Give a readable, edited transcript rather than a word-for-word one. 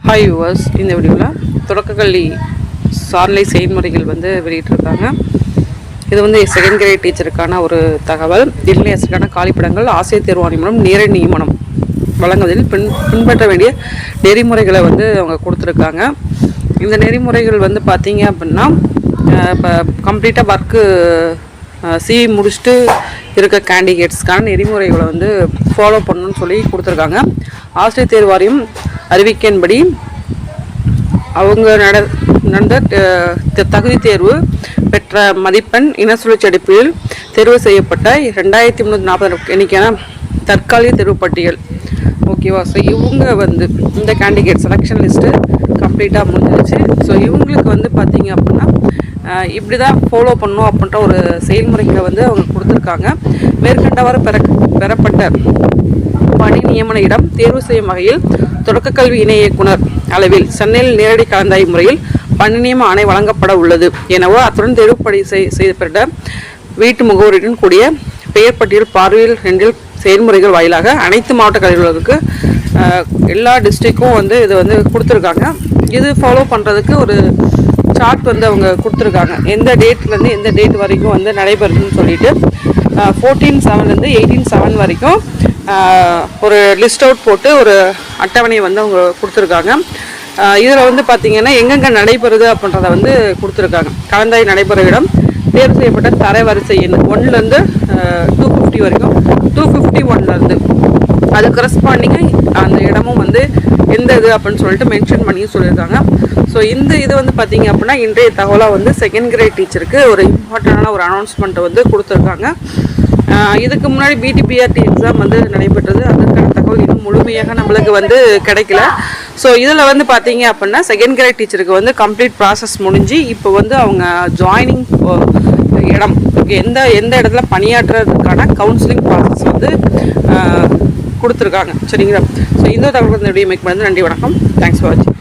Hi viewers, இந்த வீடியோவில் தொடக்கக்கல்வி சார்நிலை செயல்முறைகள் வந்து வெளியிட்டிருக்காங்க. இது வந்து செகண்ட் கிரேட் டீச்சருக்கான ஒரு தகவல். இளைஞருக்கான காலிப்படங்கள் ஆசிரியர் தேர்வாணி மூலம் நேரடி நியமனம் வழங்குவதில் பின்பற்ற வேண்டிய நெறிமுறைகளை வந்து அவங்க கொடுத்துருக்காங்க. இந்த நெறிமுறைகள் வந்து பார்த்தீங்க அப்படின்னா, இப்போ கம்ப்ளீட்டாக ஒர்க்கு சிவி முடிச்சுட்டு இருக்க கேண்டிடேட்ஸ்க்கான நெறிமுறைகளை வந்து ஃபாலோ பண்ணணும்னு சொல்லி கொடுத்துருக்காங்க. ஆசிரியர் தேர்வாரியம் அறிவிக்கையின்படி அவங்க நடந்த தகுதி தேர்வு பெற்ற மதிப்பெண் இன சுழற்சி அடிப்படையில் தேர்வு செய்யப்பட்ட 2340 எண்ணிக்கையான தற்காலிக தேர்வு பட்டியல். ஓகேவா? ஸோ இவங்க வந்து இந்த கேண்டிடேட் செலெக்ஷன் லிஸ்ட்டு கம்ப்ளீட்டாக முடிஞ்சிருச்சு. ஸோ இவங்களுக்கு வந்து பார்த்தீங்க அப்படின்னா இப்படி தான் ஃபாலோ பண்ணணும் அப்படின்ற ஒரு செயல்முறைகளை வந்து அவங்க கொடுத்துருக்காங்க. மேற்கண்டவாறு பெறப்பட்ட பணி நியமன இடம் தேர்வு செய்யும் வகையில் தொடக்கக்கல்வி இணை இயக்குனர் அளவில் சென்னையில் நேரடி கலந்தாய்வு முறையில் பணி நியமன ஆணை வழங்கப்பட உள்ளது எனவோ, அத்துடன் தேர்வுப்படி செய்யப்பட்ட வீட்டு முகவரியுடன் கூடிய பெயர் பட்டியல் பார்வையில் 2 செயல்முறைகள் வாயிலாக அனைத்து மாவட்ட கல்விகளுக்கு எல்லா டிஸ்ட்ரிக்டும் வந்து இது வந்து கொடுத்துருக்காங்க. இது ஃபாலோ பண்ணுறதுக்கு ஒரு சார்ட் வந்து அவங்க கொடுத்துருக்காங்க. எந்த டேட்லேருந்து எந்த டேட் வரைக்கும் வந்து நடைபெறுதுன்னு சொல்லிட்டு 14/7 18/7 வரைக்கும் ஒரு லிஸ்ட் அவுட் போட்டு ஒரு அட்டவணையை வந்து அவங்க கொடுத்துருக்காங்க. இதில் வந்து பார்த்திங்கன்னா எங்கெங்கே நடைபெறுது அப்படின்றத வந்து கொடுத்துருக்காங்க. கலந்தாய்வு நடைபெற இடம் தேர்வு செய்யப்பட்ட தரவரிசை எண் 1லேருந்து 250 வரைக்கும் 251லேருந்து அது கரஸ்பாண்டிங்காக அந்த இடமும் வந்து எந்த இது அப்படின்னு சொல்லிட்டு மென்ஷன் பண்ணி சொல்லியிருக்காங்க. ஸோ இந்த இது வந்து பார்த்திங்க அப்படின்னா இன்றைய தகவலாக வந்து செகண்ட் கிரேட் டீச்சருக்கு ஒரு இம்பார்ட்டண்டான ஒரு அனௌன்ஸ்மெண்ட்டை வந்து கொடுத்துருக்காங்க. இதுக்கு முன்னாடி பிடிபிஆர்டி எக்ஸாம் வந்து நடைபெற்றது. அதற்கான தகவல் இன்னும் முழுமையாக நம்மளுக்கு வந்து கிடைக்கல. ஸோ இதில் வந்து பார்த்தீங்க அப்படின்னா செகண்ட் கிரேட் டீச்சருக்கு வந்து கம்ப்ளீட் ப்ராசஸ் முடிஞ்சு இப்போ வந்து அவங்க ஜாயினிங் இடம் எந்த இடத்துல பணியாற்றுறதுக்கான கவுன்சிலிங் ப்ராசஸ் வந்து கொடுத்துருக்காங்க. சரிங்களா? ஸோ இந்த தகவல் வந்து வீடியோ மேக் பண்ணது. நன்றி, வணக்கம். தேங்க்ஸ் ஃபார் வாட்சிங்.